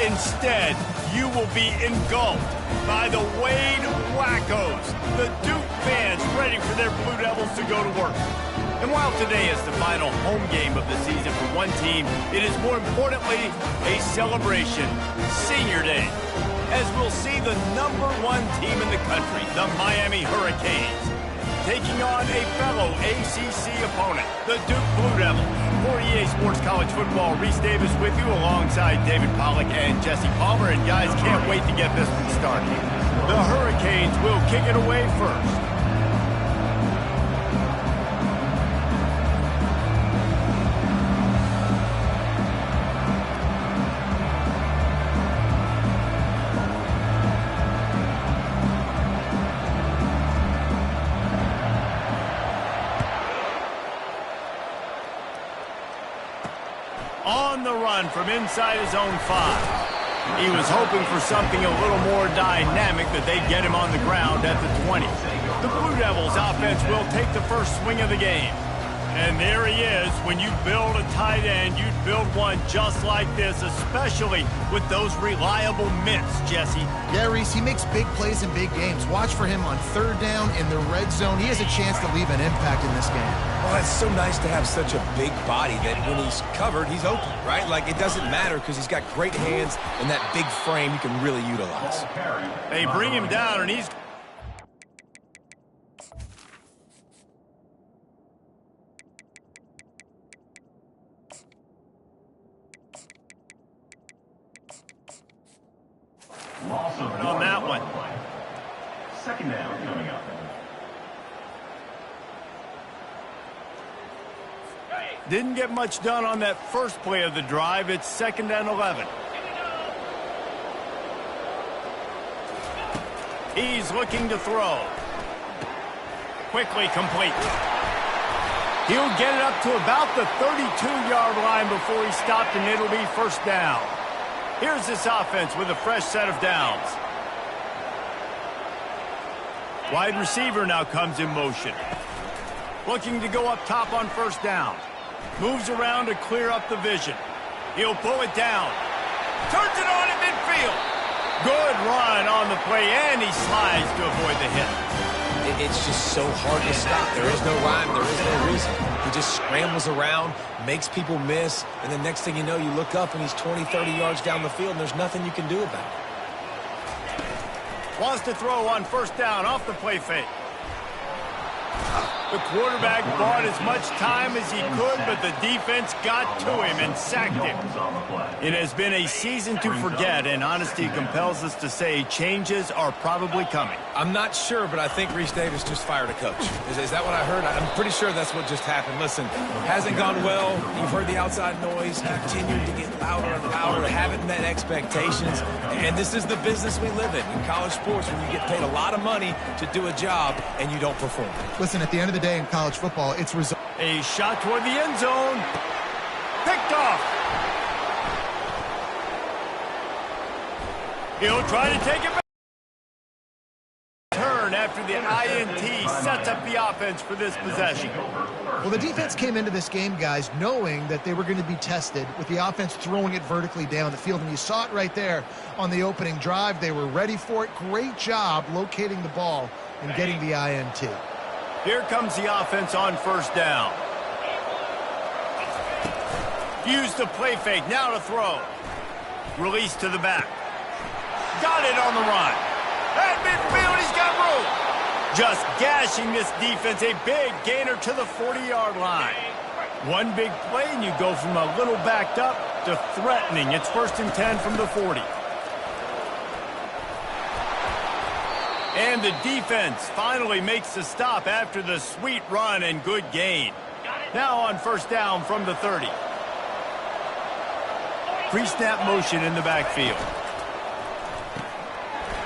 Instead, you will be engulfed by the Wade Wackos, the Duke fans ready for their Blue Devils to go to work. And while today is the final home game of the season for one team, it is more importantly a celebration, Senior Day, as we'll see the #1 team in the country, the Miami Hurricanes, taking on a fellow ACC opponent, the Duke Blue Devils. For EA Sports College Football, Reese Davis with you alongside David Pollack and Jesse Palmer. And guys, can't wait to get this one started. The Hurricanes will kick it away first. On the run from inside his own 5. He was hoping for something a little more dynamic, that they'd get him on the ground at the 20. The Blue Devils offense will take the first swing of the game. And there he is. When you build a tight end, you'd build one just like this, especially with those reliable mitts, Jesse. Yeah, Reese, he makes big plays in big games. Watch for him on 3rd down in the red zone. He has a chance to leave an impact in this game. Well, it's so nice to have such a big body that when he's covered, he's open, right? Like, it doesn't matter because he's got great hands and that big frame you can really utilize. They bring him down, and he's... on that one. 2nd down coming up. Didn't get much done on that first play of the drive. It's 2nd and 11. He's looking to throw. Quickly complete. He'll get it up to about the 32-yard line before he stopped, and it'll be 1st down. Here's this offense with a fresh set of downs. Wide receiver now comes in motion. Looking to go up top on 1st down. Moves around to clear up the vision. He'll pull it down. Turns it on at midfield. Good run on the play, and he slides to avoid the hit. It's just so hard to stop. There is no rhyme. There is no reason. He just scrambles around, makes people miss, and the next thing you know, you look up and he's 20, 30 yards down the field, and there's nothing you can do about it. Wants to throw on 1st down off the play fake. The quarterback bought as much time as he could, but the defense got to him and sacked him. It has been a season to forget, and honesty compels us to say changes are probably coming. I'm not sure, but I think Reese Davis just fired a coach. Is that what I heard? I'm pretty sure that's what just happened. Listen, hasn't gone well. You've heard the outside noise. Continued to get louder and louder. Haven't met expectations. And this is the business we live in college sports, when you get paid a lot of money to do a job and you don't perform. Listen, at the end of the day in college football, it's result. A shot toward the end zone. Picked off. He'll try to take it back. Turn after the INT sets up the offense for this possession. Well, the defense came into this game, guys, knowing that they were going to be tested with the offense throwing it vertically down the field. And you saw it right there on the opening drive. They were ready for it. Great job locating the ball and getting the INT. Here comes the offense on 1st down. Use the play fake, now to throw. Release to the back. Got it on the run. At midfield, he's got room. Just gashing this defense, a big gainer to the 40-yard line. One big play, and you go from a little backed up to threatening. It's 1st and 10 from the 40. And the defense finally makes the stop after the sweet run and good gain. Now on 1st down from the 30. Pre-snap motion in the backfield.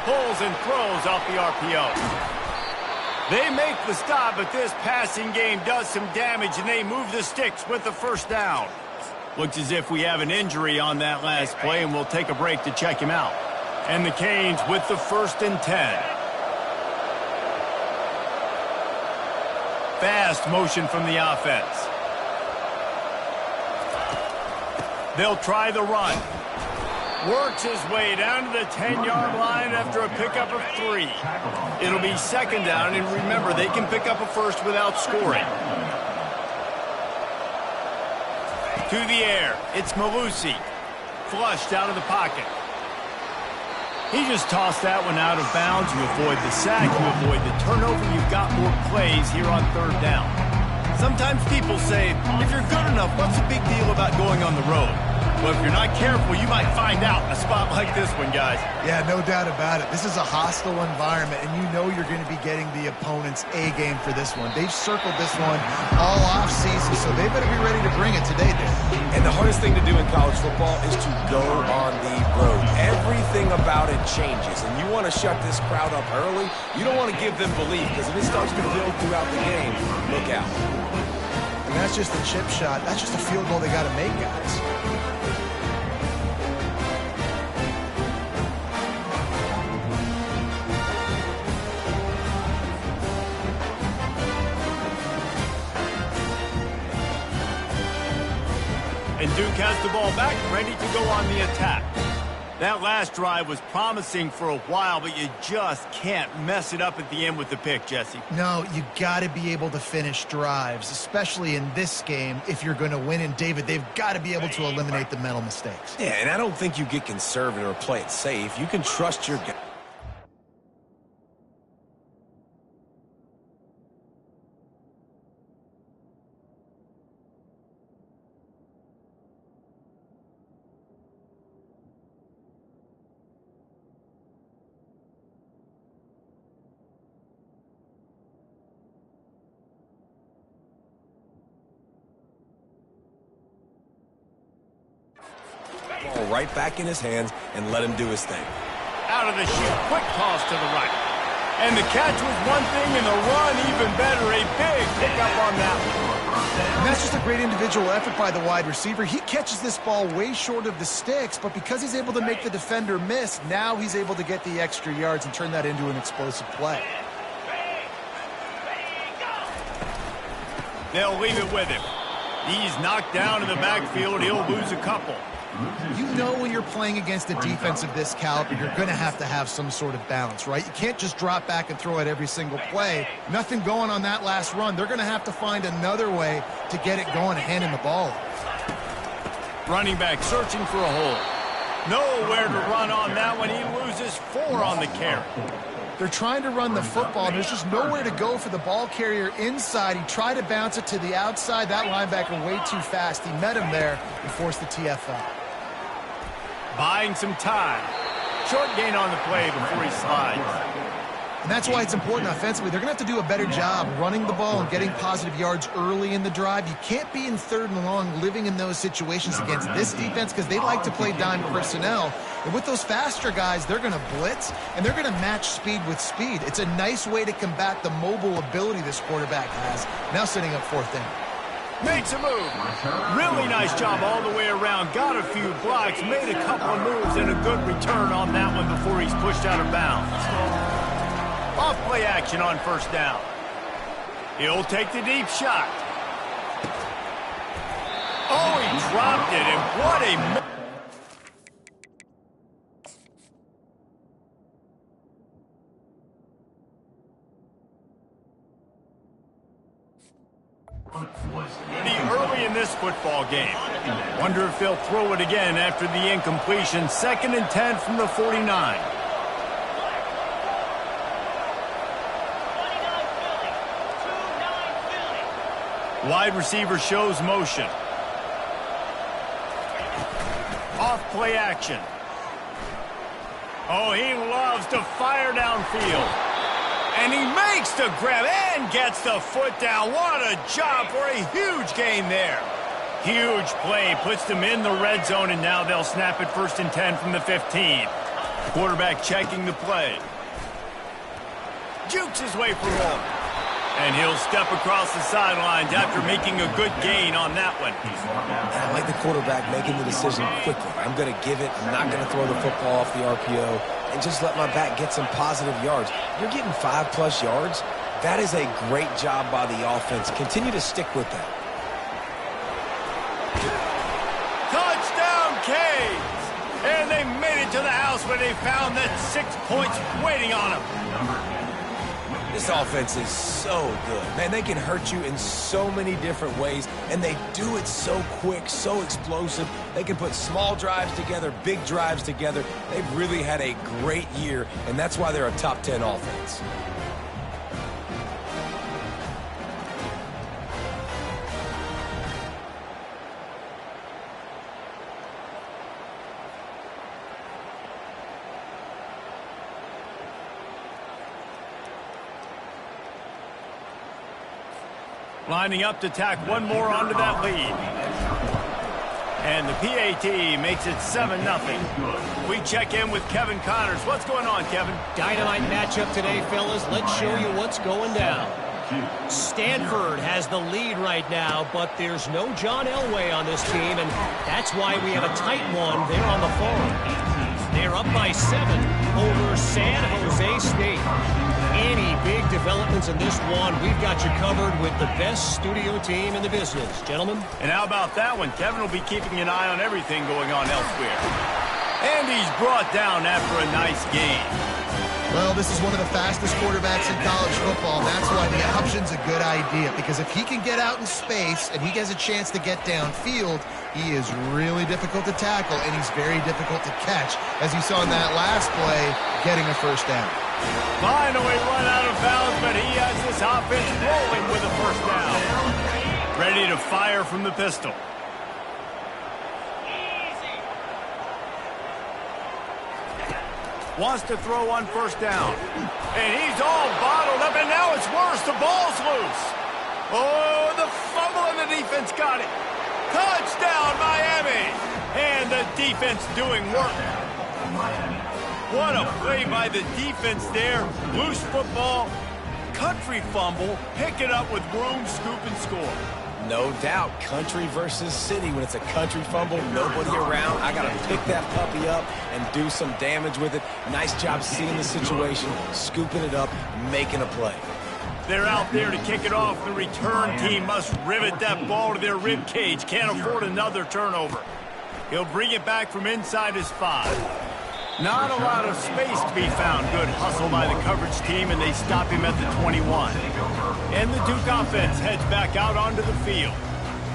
Pulls and throws off the RPO. They make the stop, but this passing game does some damage, and they move the sticks with the 1st down. Looks as if we have an injury on that last play, and we'll take a break to check him out. And the Canes with the 1st and 10. Fast motion from the offense. They'll try the run. Works his way down to the 10-yard line after a pickup of 3. It'll be second down, and remember, they can pick up a first without scoring. To the air, it's Malusi. Flushed out of the pocket. He just tossed that one out of bounds. You avoid the sack, you avoid the turnover. You've got more plays here on third down. Sometimes people say, if you're good enough, what's the big deal about going on the road? Well, if you're not careful, you might find out in a spot like this one, guys. Yeah, no doubt about it. This is a hostile environment, and you know you're going to be getting the opponent's A game for this one. They've circled this one all off season, so they better be ready to bring it today, dude. And the hardest thing to do in college football is to go on the road. Everything about it changes, and you want to shut this crowd up early. You don't want to give them belief, because if it starts to build throughout the game, look out. And that's just a chip shot. That's just a field goal they got to make, guys. And Duke has the ball back, ready to go on the attack. That last drive was promising for a while, but you just can't mess it up at the end with the pick, Jesse. No, you got to be able to finish drives, especially in this game if you're going to win. And, David, they've got to be able to eliminate the mental mistakes. Yeah, and I don't think you get conservative or play it safe. You can trust your guy. Right back in his hands and let him do his thing. Out of the chute, quick toss to the right. And the catch was one thing, and the run even better. A big pickup on that one. And that's just a great individual effort by the wide receiver. He catches this ball way short of the sticks, but because he's able to make the defender miss, now he's able to get the extra yards and turn that into an explosive play. They'll leave it with him. He's knocked down in the backfield. He'll lose a couple. You know when you're playing against a defense of this caliber, you're going to have some sort of balance, right? You can't just drop back and throw it every single play. Nothing going on that last run. They're going to have to find another way to get it going and handing the ball off. Running back searching for a hole. Nowhere to run on that one. He loses 4 on the carry. They're trying to run the football, and there's just nowhere to go for the ball carrier inside. He tried to bounce it to the outside. That linebacker way too fast. He met him there and forced the TFL. Buying some time. Short gain on the play before he slides. And that's why it's important offensively. They're going to have to do a better job running the ball and getting positive yards early in the drive. You can't be in third and long living in those situations against this defense because they like to play dime personnel. And with those faster guys, they're going to blitz, and they're going to match speed with speed. It's a nice way to combat the mobile ability this quarterback has. Now setting up fourth down. Makes a move. Really nice job all the way around. Got a few blocks, made a couple of moves, and a good return on that one before he's pushed out of bounds. Off play action on first down. He'll take the deep shot. Oh, he dropped it, and what a... Early in this football game. Wonder if they'll throw it again after the incompletion. 2nd and 10 from the 49. Wide receiver shows motion. Off play action. Oh, he loves to fire downfield. And he makes the grab and gets the foot down. What a job for a huge gain there. Huge play, puts them in the red zone, and now they'll snap it 1st and 10 from the 15. Quarterback checking the play. Jukes his way for more. And he'll step across the sidelines after making a good gain on that one. And I like the quarterback making the decision quickly. I'm going to give it. I'm not going to throw the football off the RPO and just let my back get some positive yards. You're getting 5+ yards. That is a great job by the offense. Continue to stick with that. Touchdown, Canes! And they made it to the house where they found that 6 points waiting on them. This offense is so good. Man, they can hurt you in so many different ways, and they do it so quick, so explosive. They can put small drives together, big drives together. They've really had a great year, and that's why they're a top 10 offense. Lining up to tack one more onto that lead. And the PAT makes it 7-0. We check in with Kevin Connors. What's going on, Kevin? Dynamite matchup today, fellas. Let's show you what's going down. Stanford has the lead right now, but there's no John Elway on this team, and that's why we have a tight one there on the phone. They're up by 7 over San Jose State. Any big developments in this one, we've got you covered with the best studio team in the business, gentlemen. And how about that one? Kevin will be keeping an eye on everything going on elsewhere. And he's brought down after a nice game. Well, this is one of the fastest quarterbacks in college football. That's why the option's a good idea, because if he can get out in space and he has a chance to get downfield, he is really difficult to tackle, and he's very difficult to catch, as you saw in that last play, getting a first down. Finally run out of bounds, but he has this offense rolling with a first down. Ready to fire from the pistol. Wants to throw on first down. And he's all bottled up, and now it's worse. The ball's loose. Oh, the fumble, and the defense got it. Touchdown, Miami. And the defense doing work. What a play by the defense there. Loose football, country fumble, pick it up with room, scoop, and score. No doubt, country versus city. When it's a country fumble, nobody around, I got to pick that puppy up and do some damage with it. Nice job seeing the situation, scooping it up, making a play. They're out there to kick it off. The return team must rivet that ball to their rib cage. Can't afford another turnover. He'll bring it back from inside his 5. Not a lot of space to be found. Good hustle by the coverage team, and they stop him at the 21. And the Duke offense heads back out onto the field.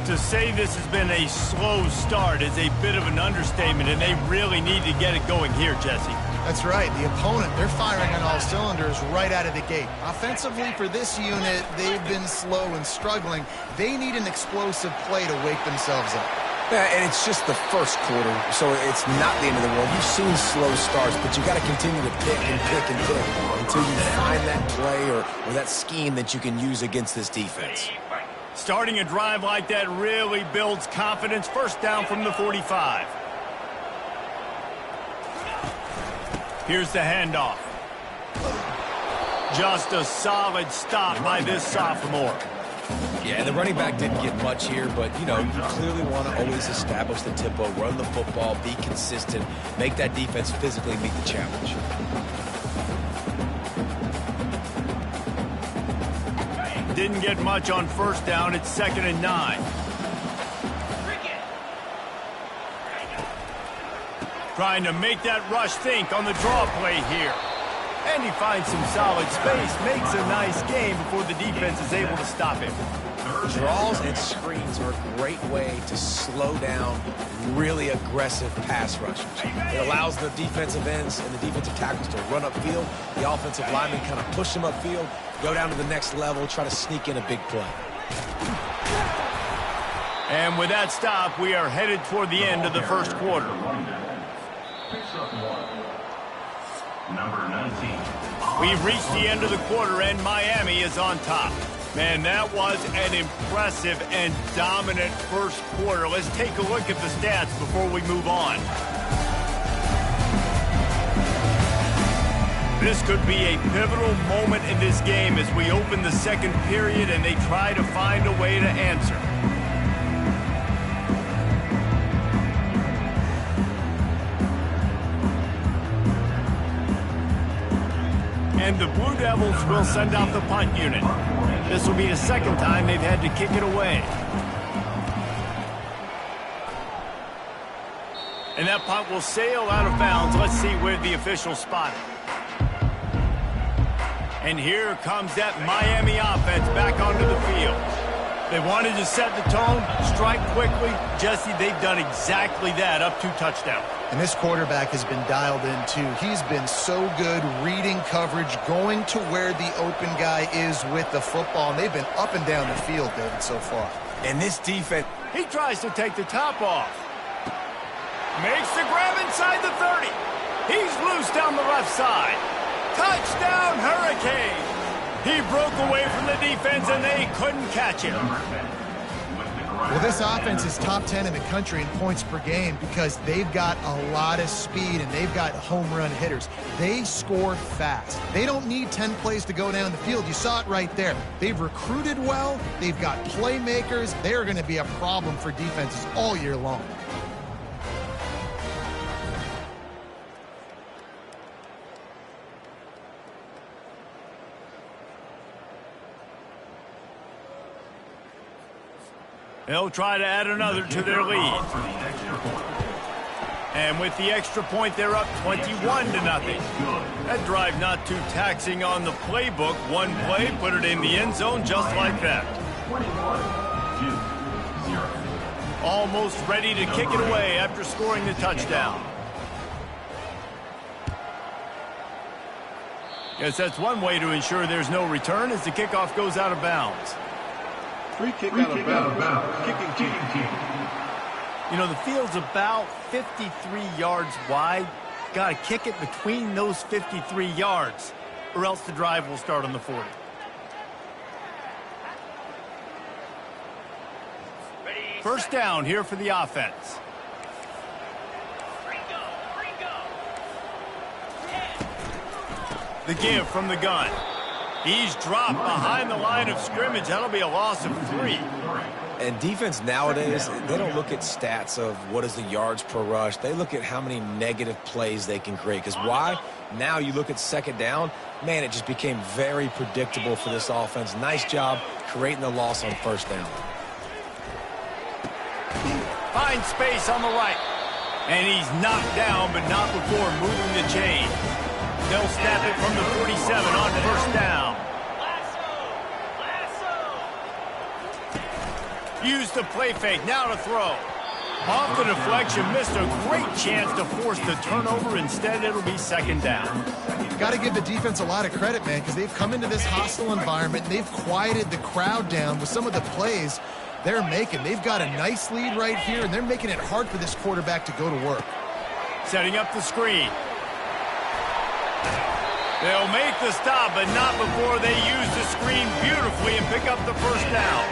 To say this has been a slow start is a bit of an understatement, and they really need to get it going here, Jesse. That's right. The opponent, they're firing on all cylinders right out of the gate. Offensively, for this unit, they've been slow and struggling. They need an explosive play to wake themselves up. Yeah, and it's just the first quarter, so it's not the end of the world. You've seen slow starts, but you got to continue to pick and pick and pick until you find that play or that scheme that you can use against this defense. Starting a drive like that really builds confidence. First down from the 45. Here's the handoff. Just a solid stop by this sophomore. Yeah, the running back didn't get much here, but, you know, you clearly want to always establish the tempo, run the football, be consistent, make that defense physically meet the challenge. Didn't get much on first down. It's 2nd and 9. Trying to make that rush think on the draw play here. And he finds some solid space, makes a nice game before the defense is able to stop him. Draws and screens are a great way to slow down really aggressive pass rushers. It allows the defensive ends and the defensive tackles to run upfield. The offensive linemen kind of push them upfield, go down to the next level, try to sneak in a big play. And with that stop, we are headed toward the end of the first quarter. Number 19. We've reached the end of the quarter, and Miami is on top. Man, that was an impressive and dominant first quarter. Let's take a look at the stats before we move on. This could be a pivotal moment in this game as we open the second period and they try to find a way to answer. And the Blue Devils will send out the punt unit. This will be the second time they've had to kick it away. And that punt will sail out of bounds. Let's see where the officials spot it. And here comes that Miami offense back onto the field. They wanted to set the tone, strike quickly. Jesse, they've done exactly that, up 2 touchdowns. And this quarterback has been dialed in, too. He's been so good reading coverage, going to where the open guy is with the football. And they've been up and down the field, David, so far. And this defense... He tries to take the top off. Makes the grab inside the 30. He's loose down the left side. Touchdown, Hurricane! He broke away from the defense, and they couldn't catch him. Well, this offense is top 10 in the country in points per game because they've got a lot of speed and they've got home run hitters. They score fast. They don't need 10 plays to go down the field. You saw it right there. They've recruited well. They've got playmakers. They're going to be a problem for defenses all year long. They'll try to add another to their lead. And with the extra point, they're up 21-0. That drive not too taxing on the playbook. One play, put it in the end zone just like that. 21-0. Almost ready to kick it away after scoring the touchdown. Guess that's one way to ensure there's no return as the kickoff goes out of bounds. Free kick out of bounds. Kicking team. You know, the field's about 53 yards wide. Got to kick it between those 53 yards, or else the drive will start on the 40. First down here for the offense. The give from the gun. He's dropped behind the line of scrimmage. That'll be a loss of 3. And defense nowadays, they don't look at stats of what is the yards per rush. They look at how many negative plays they can create. Because why? Now you look at second down, man, it just became very predictable for this offense. Nice job creating the loss on first down. Finds space on the right. And he's knocked down, but not before moving the chain. They'll snap it from the 47 on first down. Use the play fake, now to throw. Off the deflection, missed a great chance to force the turnover. Instead, it'll be second down. Got to give the defense a lot of credit, man, because they've come into this hostile environment and they've quieted the crowd down with some of the plays they're making. They've got a nice lead right here, and they're making it hard for this quarterback to go to work. Setting up the screen. They'll make the stop, but not before they use the screen beautifully and pick up the first down.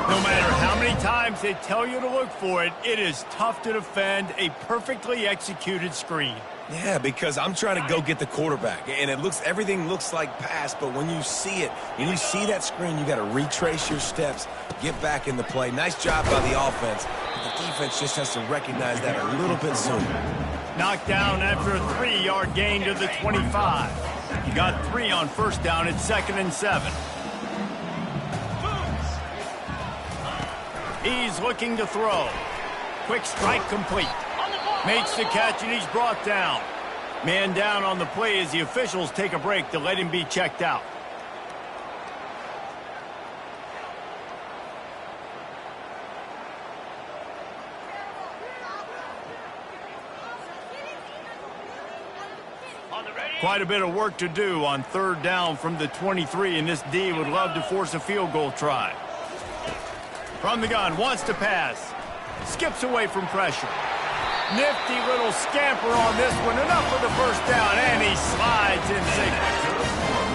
No matter how many times they tell you to look for it, it is tough to defend a perfectly executed screen. Yeah, because I'm trying to go get the quarterback, and everything looks like pass, but when you see it, and you see that screen, you got to retrace your steps, get back in the play. Nice job by the offense, but the defense just has to recognize that a little bit sooner. Knocked down after a 3-yard gain to the 25. You got 3 on first down at 2nd and 7. He's looking to throw. Quick strike complete. Makes the catch, and he's brought down. Man down on the play as the officials take a break to let him be checked out. Quite a bit of work to do on third down from the 23, and this D would love to force a field goal try. From the gun, wants to pass. Skips away from pressure. Nifty little scamper on this one. Enough for the first down, and he slides in safety.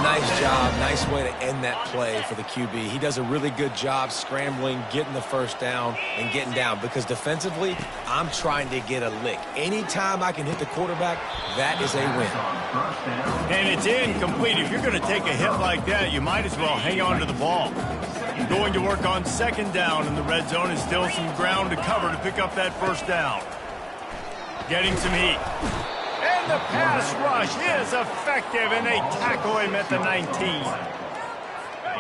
Nice job. Nice way to end that play for the QB. He does a really good job scrambling, getting the first down, and getting down. Because defensively, I'm trying to get a lick. Anytime I can hit the quarterback, that is a win. And it's incomplete. If you're going to take a hit like that, you might as well hang on to the ball. Going to work on second down in the red zone, and still some ground to cover to pick up that first down. Getting some heat. And the pass rush is effective, and they tackle him at the 19.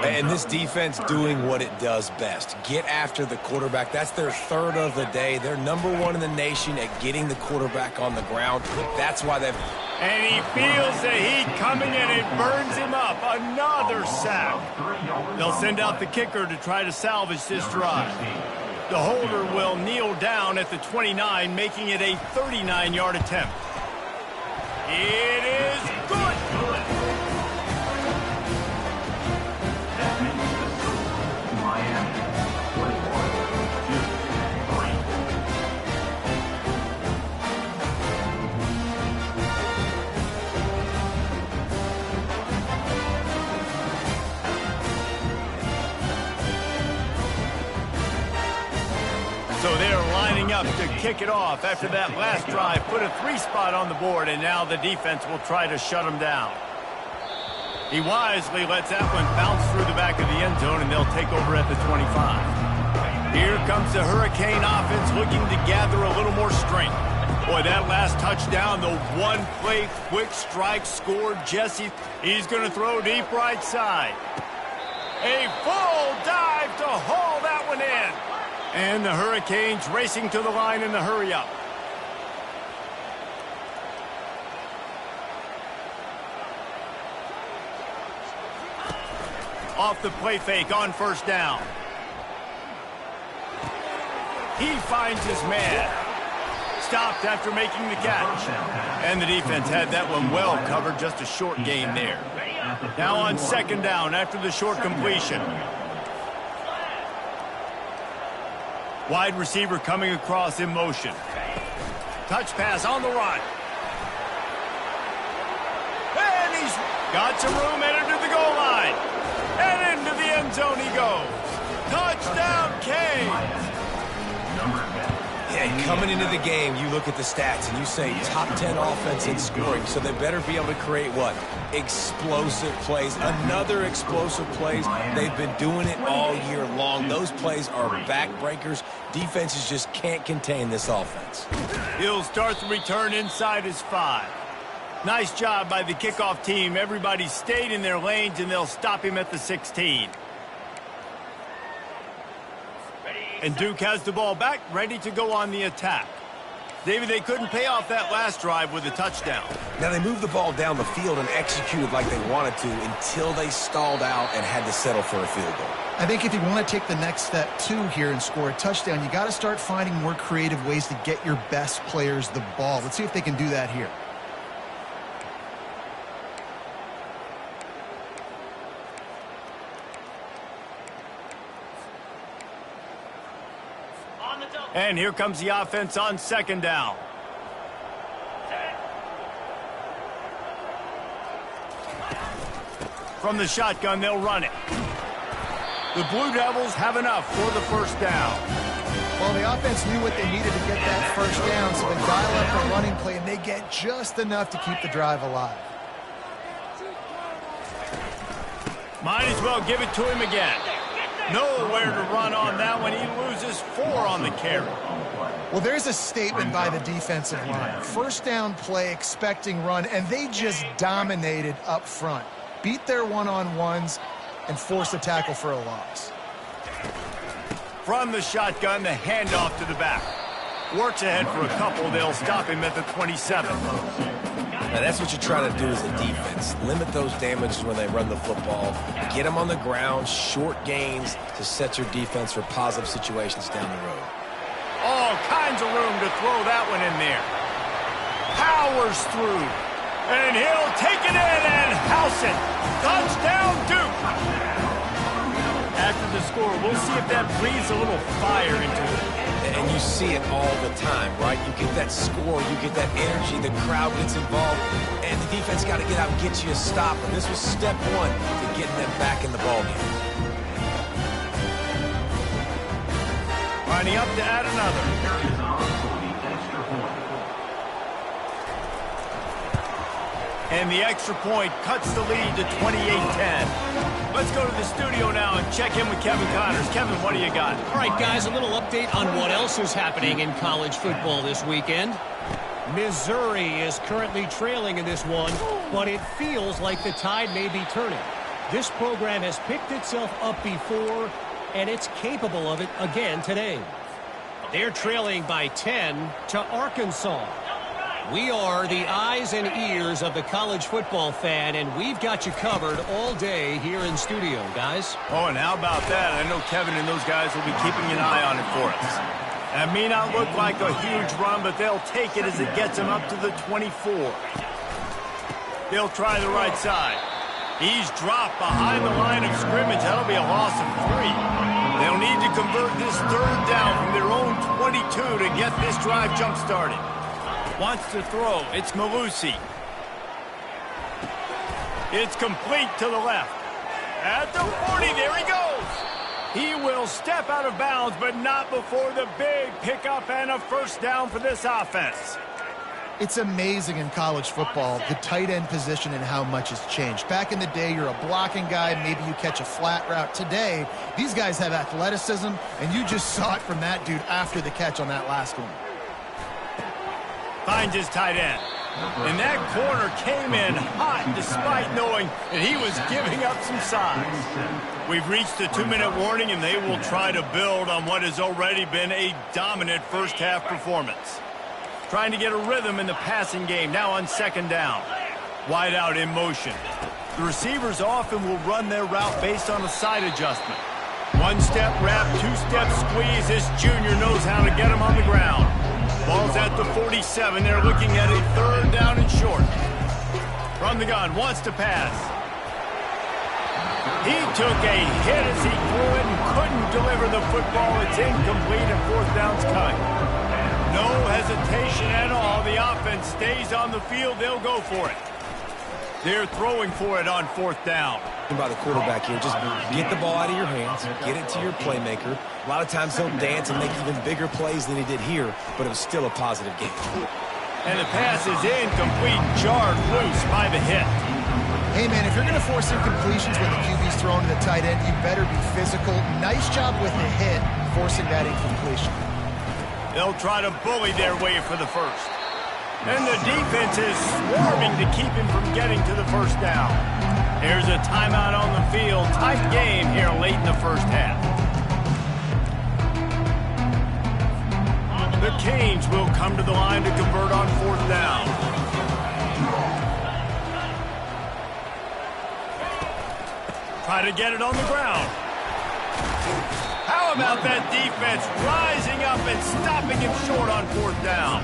And this defense doing what it does best. Get after the quarterback. That's their third of the day. They're #1 in the nation at getting the quarterback on the ground. That's why they've... And he feels the heat coming and it burns him up. Another sack. They'll send out the kicker to try to salvage this drive. The holder will kneel down at the 29, making it a 39-yard attempt. It is good. So they're lining up to kick it off after that last drive. Put a 3-spot on the board, and now the defense will try to shut them down. He wisely lets that one bounce through the back of the end zone, and they'll take over at the 25. Here comes the Hurricane offense looking to gather a little more strength. Boy, that last touchdown, the one-play quick strike scored Jesse. He's going to throw deep right side. A full dive to haul that one in. And the Hurricanes racing to the line in the hurry-up. Off the play fake on first down. He finds his man. Stopped after making the catch. And the defense had that one well covered, just a short gain there. Now on second down after the short completion. Wide receiver coming across in motion. Touch pass on the run. And he's got some room, entered to the goal line. And into the end zone he goes. Touchdown, Canes. Yeah, coming into the game, you look at the stats and you say top 10 offense in scoring, so they better be able to create what? Explosive plays. Another explosive plays. They've been doing it all year long. Those plays are backbreakers. Defenses just can't contain this offense. He'll start the return inside his 5. Nice job by the kickoff team. Everybody stayed in their lanes, and they'll stop him at the 16. And Duke has the ball back, ready to go on the attack. David, they couldn't pay off that last drive with a touchdown. Now, they moved the ball down the field and executed like they wanted to until they stalled out and had to settle for a field goal. I think if you want to take the next step, too, here and score a touchdown, you got to start finding more creative ways to get your best players the ball. Let's see if they can do that here. And here comes the offense on second down. From the shotgun, they'll run it. The Blue Devils have enough for the first down. Well, the offense knew what they needed to get that first down, so they dial up the running play, and they get just enough to keep the drive alive. Might as well give it to him again. Nowhere to run on that one. He loses 4 on the carry. Well, there's a statement by the defensive line. First down play, expecting run, and they just dominated up front. Beat their one-on-ones and forced a tackle for a loss. From the shotgun, the handoff to the back. Works ahead for a couple. They'll stop him at the 27. Now, that's what you try to do as a defense. Limit those damages when they run the football. Get them on the ground, short gains to set your defense for positive situations down the road. All kinds of room to throw that one in there. Powers through. And he'll take it in and house it. Touchdown, Duke. After the score, we'll see if that breathes a little fire into it. And you see it all the time, right? You get that score, you get that energy, the crowd gets involved, and the defense got to get out and get you a stop. And this was step 1 to getting them back in the ballgame. Lining up to add another. And the extra point cuts the lead to 28-10. Let's go to the studio now and check in with Kevin Connors. Kevin, what do you got? All right, guys, a little update on what else is happening in college football this weekend. Missouri is currently trailing in this one, but it feels like the tide may be turning. This program has picked itself up before, and it's capable of it again today. They're trailing by 10 to Arkansas. We are the eyes and ears of the college football fan, and we've got you covered all day here in studio, guys. Oh, and how about that? I know Kevin and those guys will be keeping an eye on it for us. That may not look like a huge run, but they'll take it as it gets them up to the 24. They'll try the right side. He's dropped behind the line of scrimmage. That'll be a loss of 3. They'll need to convert this 3rd down from their own 22 to get this drive jump-started. Wants to throw. It's Malusi. It's complete to the left. At the 40, there he goes. He will step out of bounds, but not before the big pickup and a 1st down for this offense. It's amazing in college football, the tight end position and how much has changed. Back in the day, you're a blocking guy, maybe you catch a flat route. Today, these guys have athleticism, and you just saw it from that dude after the catch on that last one. Finds his tight end. And that corner came in hot despite knowing that he was giving up some size. We've reached the 2-minute warning, and they will try to build on what has already been a dominant first-half performance. Trying to get a rhythm in the passing game, now on 2nd down. Wide out in motion. The receivers often will run their route based on a side adjustment. 1-step wrap, 2-step squeeze. This junior knows how to get him on the ground. Ball's at the 47. They're looking at a 3rd down and short. From the gun, wants to pass. He took a hit as he threw it and couldn't deliver the football. It's incomplete and 4th down's cut. No hesitation at all. The offense stays on the field. They'll go for it. They're throwing for it on 4th down. By the quarterback here, just get the ball out of your hands, get it to your playmaker. A lot of times he'll dance and make even bigger plays than he did here, but it was still a positive game. And the pass is incomplete, jarred loose by the hit. Hey, man, if you're going to force incompletions when the QB's thrown to the tight end, you better be physical. Nice job with the hit, forcing that incompletion. They'll try to bully their way for the 1st. And the defense is swarming to keep him from getting to the 1st down. There's a timeout on the field. Tight game here late in the 1st half. The Canes will come to the line to convert on 4th down. Try to get it on the ground. How about that defense rising up and stopping him short on 4th down?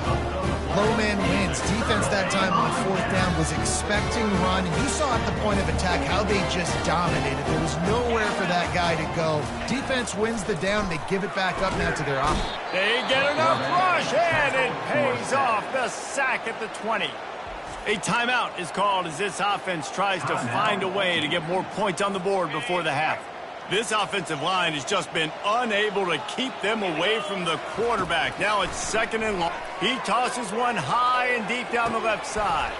Low man wins. Defense that time on 4th down was expecting run. You saw at the point of attack how they just dominated. There was nowhere for that guy to go. Defense wins the down. They give it back up now to their offense. They get enough rush, and it pays off. The sack at the 20. A timeout is called as this offense tries to find a way to get more points on the board before the half. This offensive line has just been unable to keep them away from the quarterback. Now it's 2nd and long. He tosses one high and deep down the left side.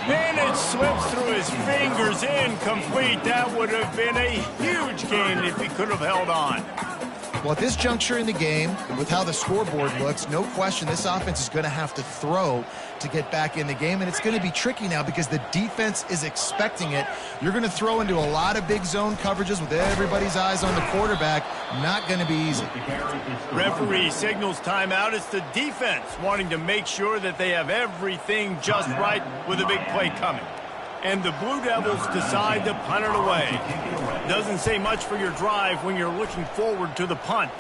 And it slips through his fingers, incomplete. That would have been a huge gain if he could have held on. Well, at this juncture in the game, with how the scoreboard looks, no question this offense is going to have to throw to get back in the game, and it's going to be tricky now because the defense is expecting it. You're going to throw into a lot of big zone coverages with everybody's eyes on the quarterback. Not going to be easy. Referee signals timeout. It's the defense wanting to make sure that they have everything just right with a big play coming. And the Blue Devils decide to punt it away. Doesn't say much for your drive when you're looking forward to the punt.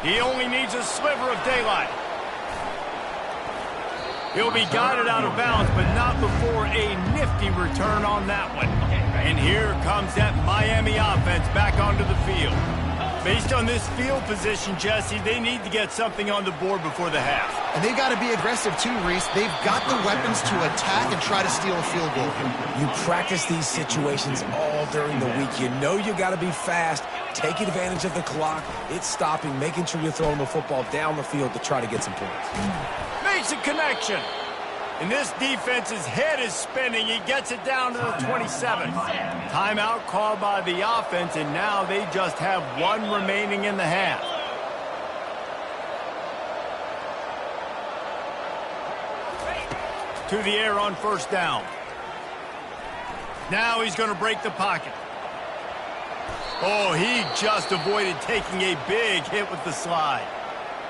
He only needs a sliver of daylight. He'll be guided out of bounds, but not before a nifty return on that one. And here comes that Miami offense back onto the field. Based on this field position, Jesse, they need to get something on the board before the half. And they've got to be aggressive too, Reese. They've got the weapons to attack and try to steal a field goal. You practice these situations all during the week. You know you got to be fast, take advantage of the clock. It's stopping, making sure you're throwing the football down the field to try to get some points. Makes a connection. And this defense's head is spinning. He gets it down to the 27. Timeout called by the offense, and now they just have one remaining in the half. To the air on 1st down. Now he's going to break the pocket. Oh, he just avoided taking a big hit with the slide.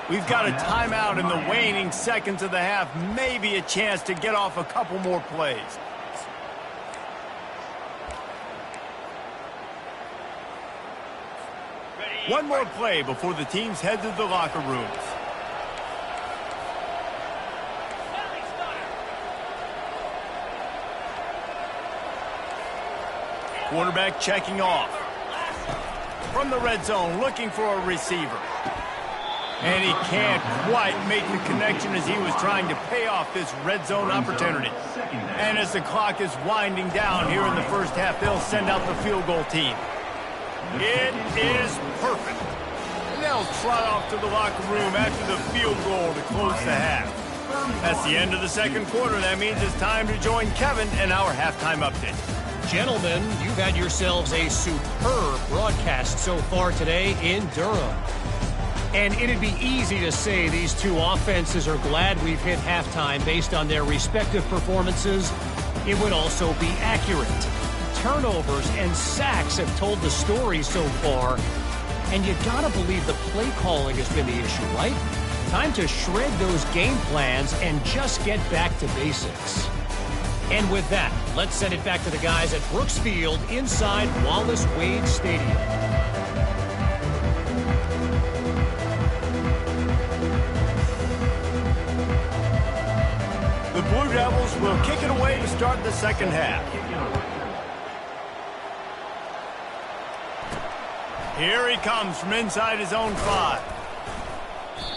We've got a timeout in the waning seconds of the half. Maybe a chance to get off a couple more plays. One more play before the teams head to the locker rooms. Quarterback checking off. From the red zone, looking for a receiver. And he can't quite make the connection as he was trying to pay off this red zone opportunity. And as the clock is winding down here in the first half, they'll send out the field goal team. It is perfect. And they'll trot off to the locker room after the field goal to close the half. That's the end of the second quarter. That means it's time to join Kevin in our halftime update. Gentlemen, you've had yourselves a superb broadcast so far today in Durham. And it'd be easy to say these two offenses are glad we've hit halftime based on their respective performances. It would also be accurate. Turnovers and sacks have told the story so far. And you gotta believe the play calling has been the issue, right? Time to shred those game plans and just get back to basics. And with that, let's send it back to the guys at Brooks Field inside Wallace Wade Stadium. The Blue Devils will kick it away to start the second half. Here he comes from inside his own 5.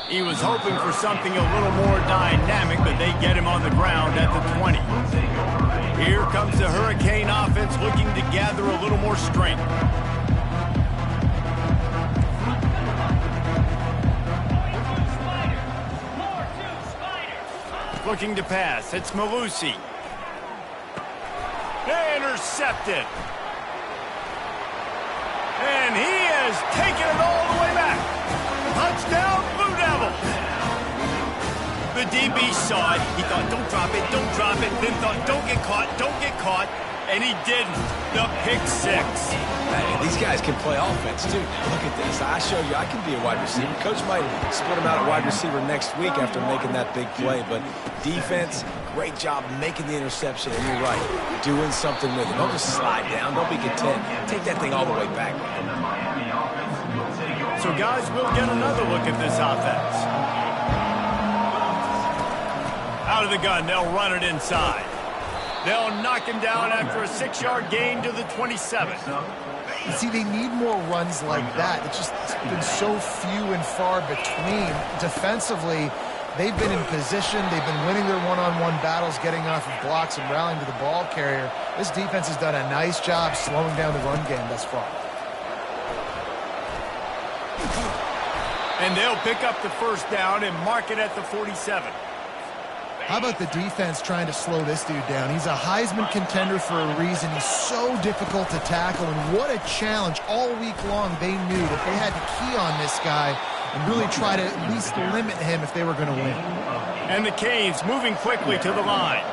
He was hoping for something a little more dynamic, but they get him on the ground at the 20. Here comes the Hurricane offense looking to gather a little more strength. Looking to pass. It's Malusi. Intercepted. And he has taken it all the way back. Touchdown, Blue Devils. The DB saw it. He thought, don't drop it, don't drop it. Then thought, don't get caught, don't get caught. And he didn't. The pick 6. Hey, these guys can play offense, too. Now, look at this. I show you I can be a wide receiver. Coach might split him out at wide receiver next week after making that big play. But defense, great job making the interception. And you're right, doing something with it. Don't just slide down. Don't be content. Take that thing all the way back. So, guys, we'll get another look at this offense. Out of the gun, they'll run it inside. They'll knock him down after a 6-yard gain to the 27. You see, they need more runs like that. It's been so few and far between. Defensively, they've been in position. They've been winning their one-on-one battles, getting off of blocks and rallying to the ball carrier. This defense has done a nice job slowing down the run game thus far. And they'll pick up the first down and mark it at the 47. How about the defense trying to slow this dude down? He's a Heisman contender for a reason. He's so difficult to tackle, and what a challenge all week long. They knew that they had to key on this guy and really try to at least limit him if they were going to win. And the Canes moving quickly to the line.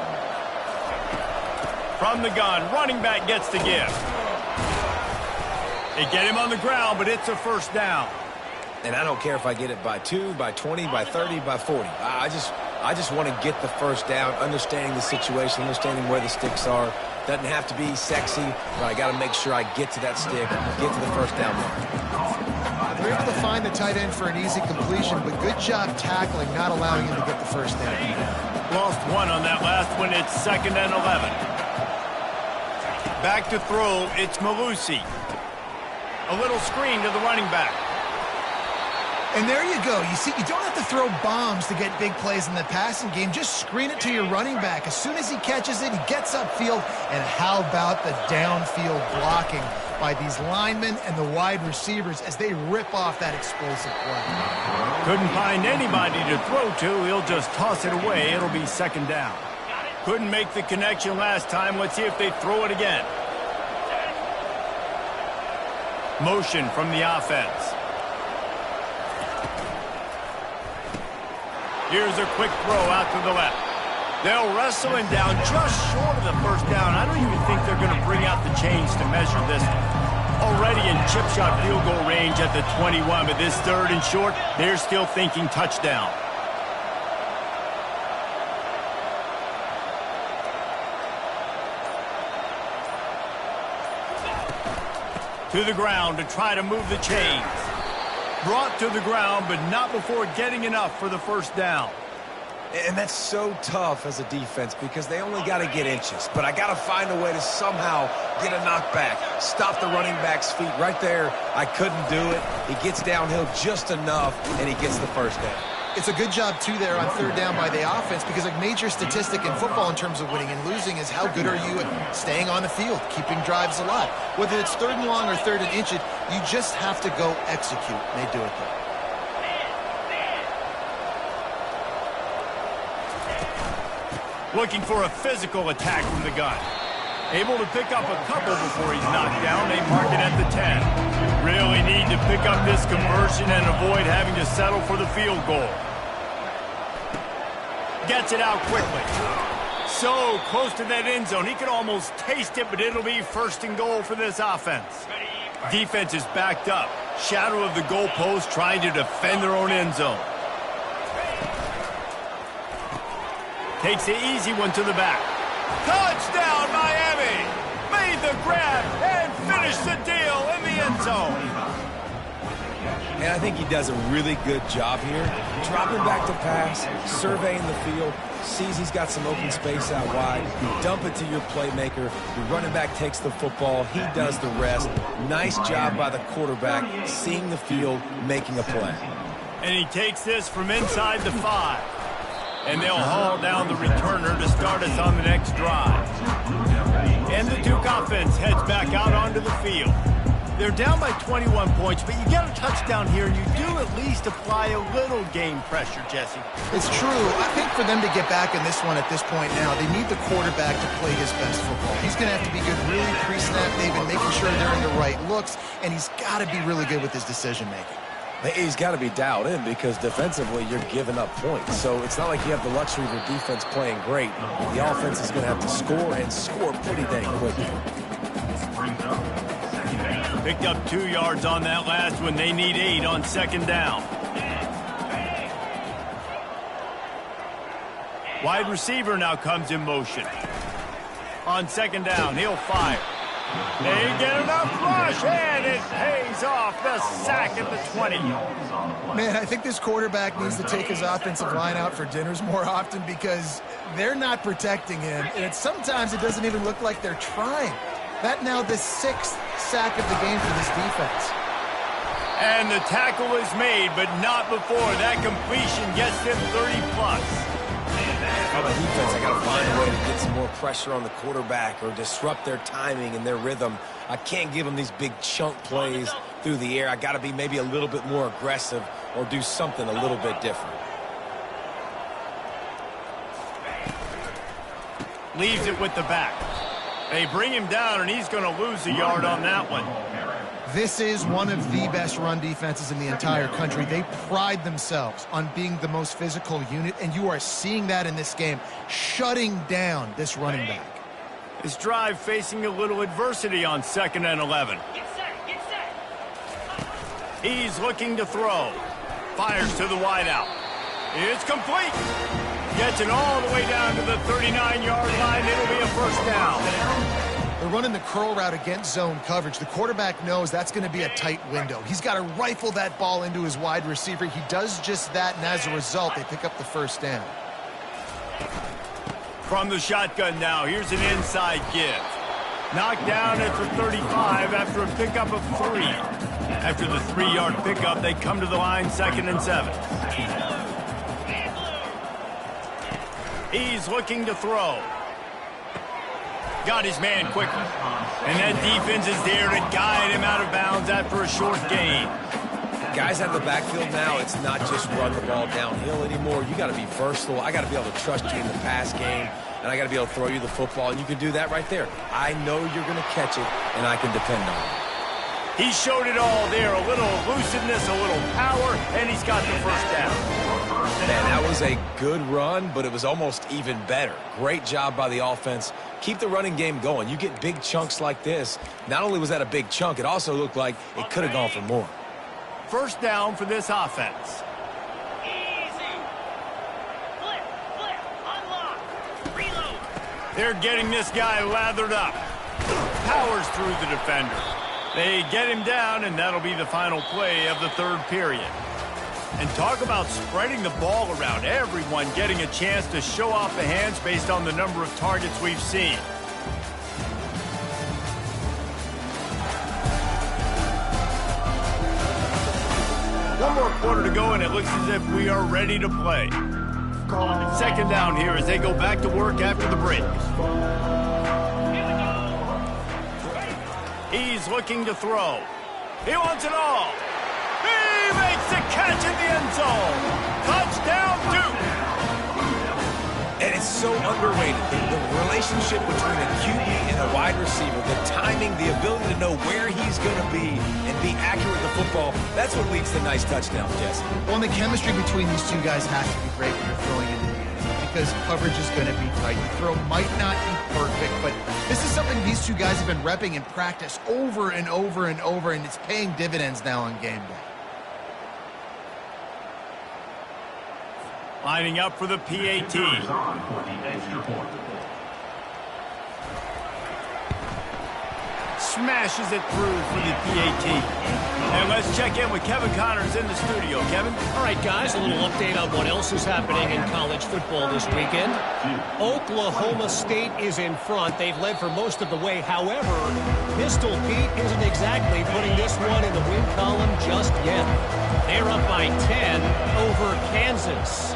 From the gun, running back gets the give. They get him on the ground, but it's a first down. And I don't care if I get it by 2, by 20, by 30, by 40. I just want to get the first down, understanding the situation, understanding where the sticks are. Doesn't have to be sexy, but I got to make sure I get to that stick, get to the first down mark. They're able to find the tight end for an easy completion, but good job tackling, not allowing him to get the first down. Lost one on that last one. It's 2nd and 11. Back to throw. It's Malusi. A little screen to the running back. And there you go. You see, you don't have to throw bombs to get big plays in the passing game. Just screen it to your running back. As soon as he catches it, he gets upfield. And how about the downfield blocking by these linemen and the wide receivers as they rip off that explosive play? Couldn't find anybody to throw to. He'll just toss it away. It'll be 2nd down. Couldn't make the connection last time. Let's see if they throw it again. Motion from the offense. Here's a quick throw out to the left. They'll wrestle him down just short of the first down. I don't even think they're going to bring out the chains to measure this one. Already in chip shot field goal range at the 21, but this 3rd and short, they're still thinking touchdown. To the ground to try to move the chains. Brought to the ground, but not before getting enough for the first down. And that's so tough as a defense because they only got to get inches. But I got to find a way to somehow get a knockback, stop the running back's feet right there. I couldn't do it. He gets downhill just enough, and he gets the first down. It's a good job, too, there on 3rd down by the offense because a major statistic in football in terms of winning and losing is how good are you at staying on the field, keeping drives alive. Whether it's 3rd and long or 3rd and inches, you just have to go execute. And they do it there. Looking for a physical attack from the gun. Able to pick up a couple before he's knocked down. They mark it at the 10. Really need to pick up this conversion and avoid having to settle for the field goal. Gets it out quickly. So close to that end zone. He could almost taste it, but it'll be 1st and goal for this offense. Defense is backed up. Shadow of the goalpost trying to defend their own end zone. Takes the easy one to the back. Touchdown, Miami! Made the grab and finished the deal in the end zone. And I think he does a really good job here. Dropping back to pass, surveying the field, sees he's got some open space out wide. You dump it to your playmaker. Your running back takes the football. He does the rest. Nice job by the quarterback, seeing the field, making a play. And he takes this from inside the 5. And they'll haul down the returner to start us on the next drive. And the Duke offense heads back out onto the field. They're down by 21 points, but you get a touchdown here, and you do at least apply a little game pressure, Jesse. It's true. I think for them to get back in this one at this point now, they need the quarterback to play his best football. He's going to have to be good really pre-snap, David, making sure they're in the right looks, and he's got to be really good with his decision-making. He's got to be dialed in because defensively you're giving up points. So it's not like you have the luxury of your defense playing great. The offense is going to have to score and score pretty dang quickly. Picked up 2 yards on that last one. They need 8 on 2nd down. Wide receiver now comes in motion. On 2nd down, he'll fire. They get enough rush, and it pays off the sack at the 20. Man, I think this quarterback needs to take his offensive line out for dinners more often because they're not protecting him, and sometimes it doesn't even look like they're trying. That now the 6th sack of the game for this defense. And the tackle is made, but not before that completion gets them 30+. On the defense, I got to find a way to get some more pressure on the quarterback or disrupt their timing and their rhythm. I can't give them these big chunk plays through the air. I got to be maybe a little bit more aggressive or do something a little bit different. Leaves it with the back. They bring him down, and he's going to lose a yard on that one. This is one of the best run defenses in the entire country. They pride themselves on being the most physical unit, and you are seeing that in this game, shutting down this running back. This drive facing a little adversity on 2nd and 11. He's looking to throw. Fires to the wideout. It's complete. Gets it all the way down to the 39-yard line. It'll be a 1st down. They're running the curl route against zone coverage. The quarterback knows that's going to be a tight window. He's got to rifle that ball into his wide receiver. He does just that, and as a result, they pick up the 1st down. From the shotgun now, here's an inside give. Knocked down at the 35 after a pickup of 3. After the 3-yard pickup, they come to the line 2nd and 7. He's looking to throw. Got his man quickly. And that defense is there to guide him out of bounds after a short gain. Guys out of the backfield now, it's not just run the ball downhill anymore. You got to be versatile. I got to be able to trust you in the pass game, and I got to be able to throw you the football, and you can do that right there. I know you're going to catch it, and I can depend on it. He showed it all there. A little elusiveness, a little power, and he's got the 1st down. Man, that was a good run, but it was almost even better. Great job by the offense. Keep the running game going. You get big chunks like this. Not only was that a big chunk, it also looked like it could have gone for more. First down for this offense. They're getting this guy lathered up. Powers through the defender. They get him down, and that'll be the final play of the third period. And talk about spreading the ball around. Everyone getting a chance to show off the hands based on the number of targets we've seen. One more quarter to go, and it looks as if we are ready to play. Second down here as they go back to work after the break. He's looking to throw. He wants it all. He makes the catch in the end zone. Touchdown, Duke. And it's so underrated. The relationship between a QB and a wide receiver, the timing, the ability to know where he's going to be and be accurate with the football, that's what leads to nice touchdowns, Jesse. Well, and the chemistry between these two guys has to be great when you're throwing into the end because coverage is going to be tight. The throw might not be perfect, but this is something these two guys have been repping in practice over and over and over, and it's paying dividends now on game day. Lining up for the PAT. Smashes it through for the PAT. And let's check in with Kevin Connors in the studio. Kevin? All right, guys, a little update on what else is happening in college football this weekend. Oklahoma State is in front. They've led for most of the way. However, Pistol Pete isn't exactly putting this one in the win column just yet. They're up by 10 over Kansas.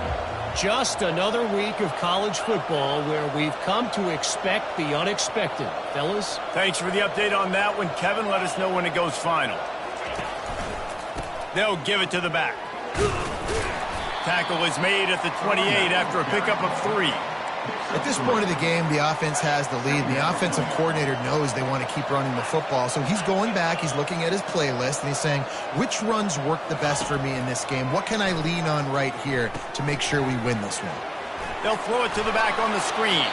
Just another week of college football where we've come to expect the unexpected. Fellas? Thanks for the update on that one, Kevin. Let us know when it goes final. They'll give it to the back. Tackle is made at the 28 after a pickup of 3. At this point of the game, the offense has the lead, and the offensive coordinator knows they want to keep running the football. So he's going back, he's looking at his playlist, and he's saying, which runs work the best for me in this game? What can I lean on right here to make sure we win this one? They'll throw it to the back on the screen.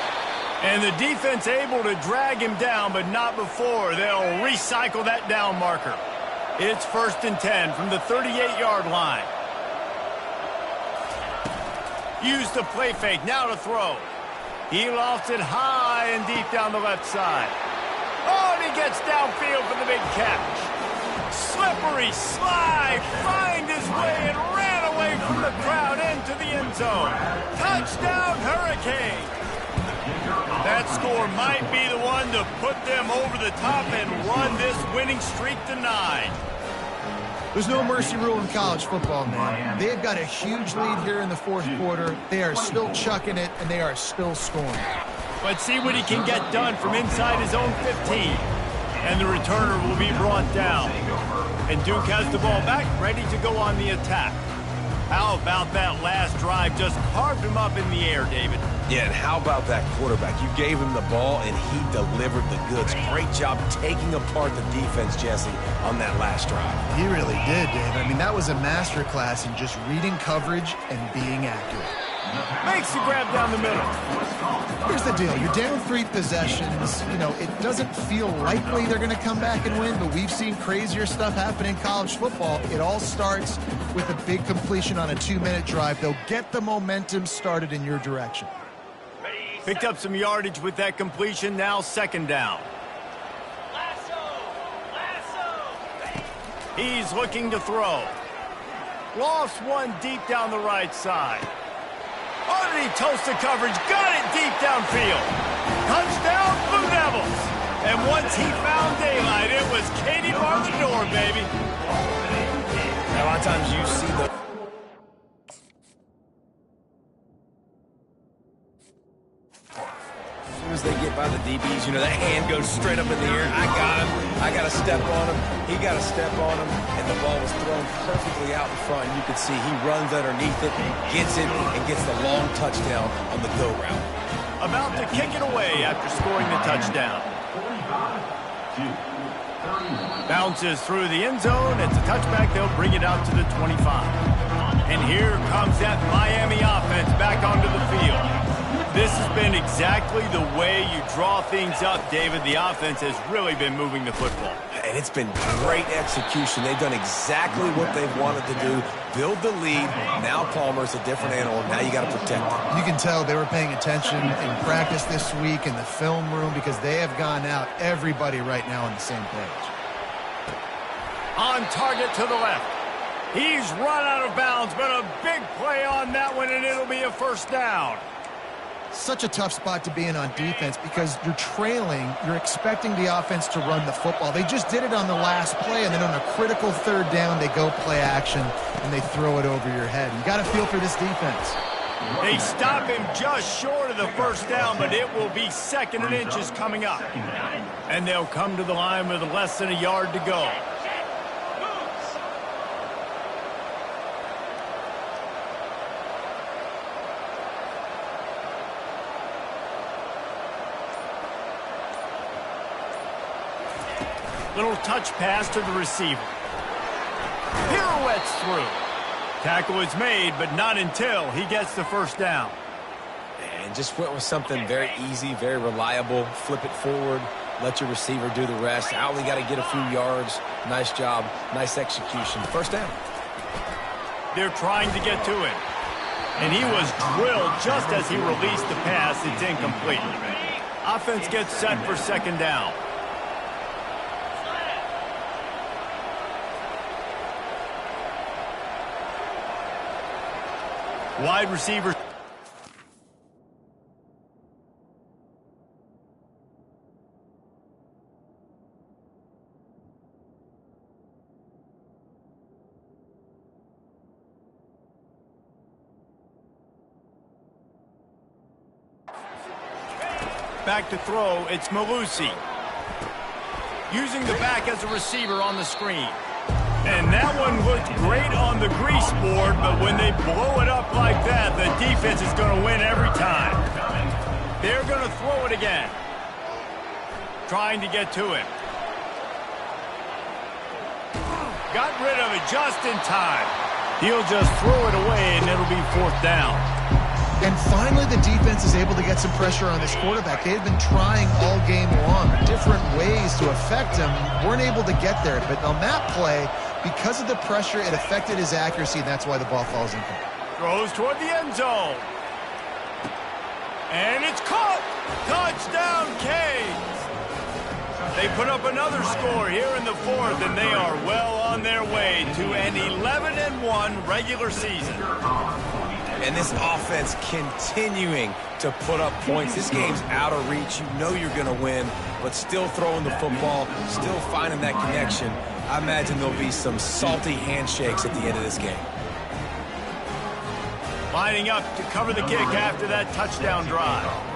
And the defense able to drag him down, but not before. They'll recycle that down marker. It's 1st and 10 from the 38-yard line. Use the play fake, now to throw. He lofts it high and deep down the left side. Oh, and he gets downfield for the big catch. Slippery slide, find his way and ran away from the crowd into the end zone. Touchdown, Hurricane. That score might be the one to put them over the top and run this winning streak to 9. There's no mercy rule in college football, man. They've got a huge lead here in the fourth quarter. They are still chucking it, and they are still scoring. Let's see what he can get done from inside his own 15. And the returner will be brought down. And Duke has the ball back, ready to go on the attack. How about that last drive? Just carved him up in the air, David. Yeah, and how about that quarterback? You gave him the ball, and he delivered the goods. Great job taking apart the defense, Jesse, on that last drive. He really did, Dave. I mean, that was a masterclass in just reading coverage and being accurate. Makes the grab down the middle. Here's the deal. You're down 3 possessions. You know, it doesn't feel likely they're going to come back and win, but we've seen crazier stuff happen in college football. It all starts with a big completion on a 2-minute drive. They'll get the momentum started in your direction. Picked up some yardage with that completion. Now 2nd down. He's looking to throw. Lost one deep down the right side. Oh, did he toast the coverage? Got it deep downfield. Touchdown, Blue Devils. And once he found daylight, it was Katie bar the door, baby. Now, a lot of times you see the... As they get by the DBs, you know, that hand goes straight up in the air. I got him. I got to step on him. He got to step on him. And the ball was thrown perfectly out in front. You could see he runs underneath it, gets it, and gets the long touchdown on the go route. About to kick it away after scoring the touchdown. Bounces through the end zone. It's a touchback. They'll bring it out to the 25. And here comes that Miami offense back onto the field. This has been exactly the way you draw things up, David. The offense has really been moving the football. And it's been great execution. They've done exactly what they've wanted to do. Build the lead. Now Palmer's a different animal. Now you got to protect him. You can tell they were paying attention in practice this week in the film room because they have gone out, everybody right now on the same page. On target to the left. He's run out of bounds, but a big play on that one, and it'll be a first down. Such a tough spot to be in on defense because you're trailing, you're expecting the offense to run the football. They just did it on the last play, and then on a critical third down, they go play action, and they throw it over your head. You got to feel for this defense. They stop him just short of the first down, but it will be 2nd and inches coming up. And they'll come to the line with less than a yard to go. Little touch pass to the receiver. Pirouettes through. Tackle is made, but not until he gets the first down. And just went with something very easy, very reliable. Flip it forward. Let your receiver do the rest. I only got to get a few yards. Nice job. Nice execution. First down. They're trying to get to him. And he was drilled just as he released the pass. It's incomplete. Offense gets set for 2nd down. Wide receiver. Back to throw, it's Malusi. Using the back as a receiver on the screen. And that one looked great on the grease board, but when they blow it up like that, the defense is going to win every time. They're going to throw it again. Trying to get to him. Got rid of it just in time. He'll just throw it away, and it'll be 4th down. And finally, the defense is able to get some pressure on this quarterback. They've been trying all game long, different ways to affect him. Weren't able to get there. But on that play, because of the pressure, it affected his accuracy, and that's why the ball falls incomplete. Throws toward the end zone. And it's caught. Touchdown, Canes. They put up another score here in the 4th, and they are well on their way to an 11-1 regular season. And this offense continuing to put up points. This game's out of reach. You know you're going to win, but still throwing the football, still finding that connection. I imagine there'll be some salty handshakes at the end of this game. Lining up to cover the kick after that touchdown drive.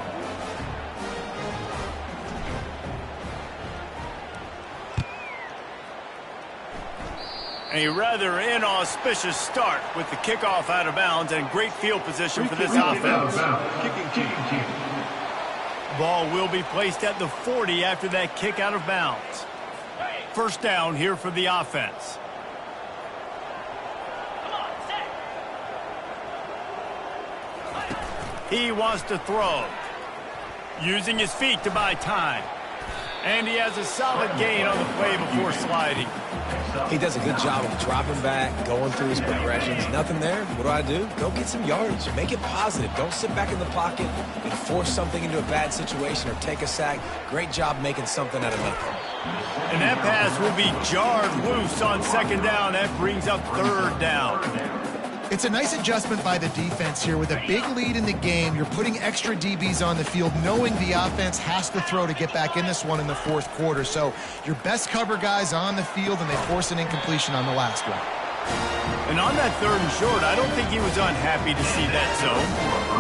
A rather inauspicious start with the kickoff out of bounds and great field position for this offense. Ball will be placed at the 40 after that kick out of bounds. First down here for the offense. He wants to throw. Using his feet to buy time. And he has a solid gain on the play before sliding. He does a good job of dropping back, going through his progressions. Nothing there. What do? Go get some yardage. Make it positive. Don't sit back in the pocket and force something into a bad situation or take a sack. Great job making something out of nothing. And that pass will be jarred loose on 2nd down. That brings up 3rd down. It's a nice adjustment by the defense here. With a big lead in the game, you're putting extra DBs on the field, knowing the offense has to throw to get back in this one in the 4th quarter. So your best cover guys on the field, and they force an incompletion on the last one. And on that 3rd and short, I don't think he was unhappy to see that zone.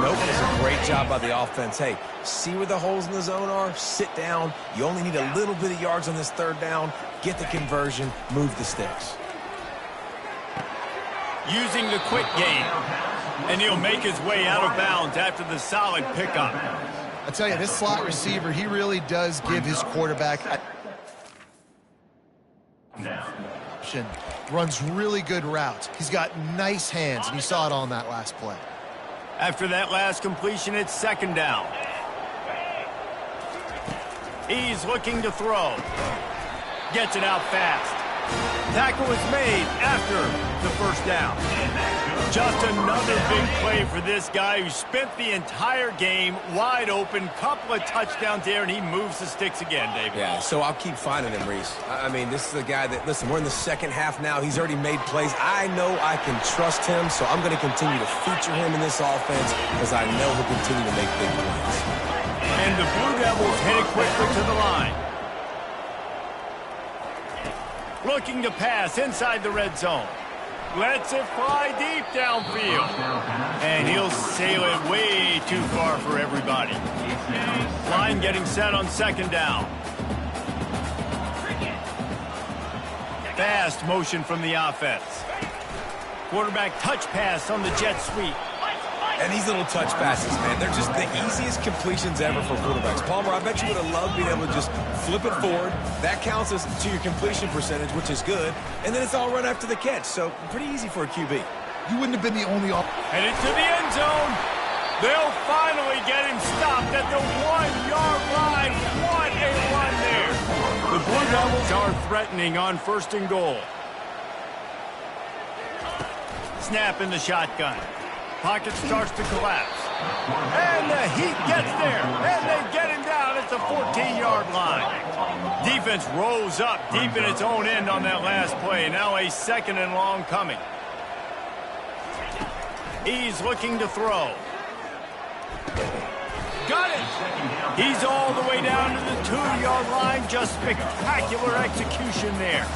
Nope, it's a great job by the offense. Hey, see where the holes in the zone are? Sit down. You only need a little bit of yards on this 3rd down. Get the conversion. Move the sticks. Using the quick game. And he'll make his way out of bounds after the solid pickup. I tell you, this slot receiver, he really does give his quarterback runs really good routes. He's got nice hands, and you saw it on that last play. After that last completion, it's second down. He's looking to throw. Gets it out fast. Tackle is made after the first down. Just another big play for this guy who spent the entire game wide open. Couple of touchdowns there, and he moves the sticks again, David. Yeah, so I'll keep finding him, Reese. I mean, this is a guy that, listen, we're in the second half now. He's already made plays. I know I can trust him, so I'm going to continue to feature him in this offense because I know he'll continue to make big plays. And the Blue Devils headed quickly to the line. Looking to pass inside the red zone. Lets it fly deep downfield. And he'll sail it way too far for everybody. Line getting set on second down. Fast motion from the offense. Quarterback touch pass on the jet sweep. And these little touch passes, man, they're just the easiest completions ever for quarterbacks. Palmer, I bet you would have loved being able to just flip it forward. That counts as to your completion percentage, which is good. And then it's all run after the catch, so pretty easy for a QB. You wouldn't have been the only... Headed to the end zone. They'll finally get him stopped at the 1-yard line. What a run there. The Blue Devils are threatening on first and goal. Snap in the shotgun. Pocket starts to collapse. And the Heat gets there. And they get him down at the 14-yard line. Defense rose up deep in its own end on that last play. Now a second and long coming. He's looking to throw. Got it. He's all the way down to the 2-yard line. Just spectacular execution there.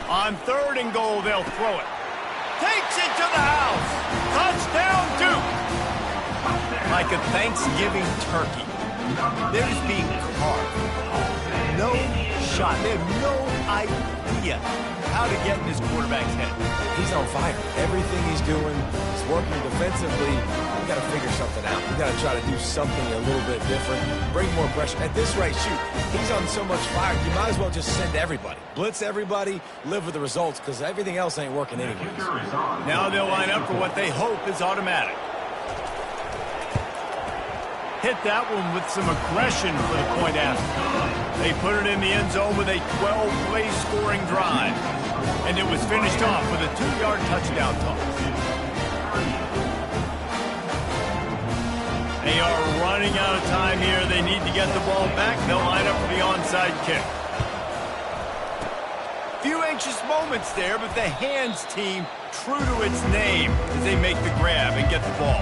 On third and goal, they'll throw it. Takes it to the house. Touchdown, Duke. Like a Thanksgiving turkey. They're just being carved. No shot. They have no idea how to get in this quarterback's head. He's on fire. Everything he's doing is working defensively. We got to figure something out. We got to try to do something a little bit different. Bring more pressure. At this rate, shoot, he's on so much fire, you might as well just send everybody. Blitz everybody, live with the results, because everything else ain't working anyways. Now they'll line up for what they hope is automatic. Hit that one with some aggression for the point after. They put it in the end zone with a 12-play scoring drive. And it was finished off with a 2-yard touchdown toss. They are running out of time here. They need to get the ball back. They'll line up for the onside kick. Few anxious moments there, but the hands team true to its name as they make the grab and get the ball.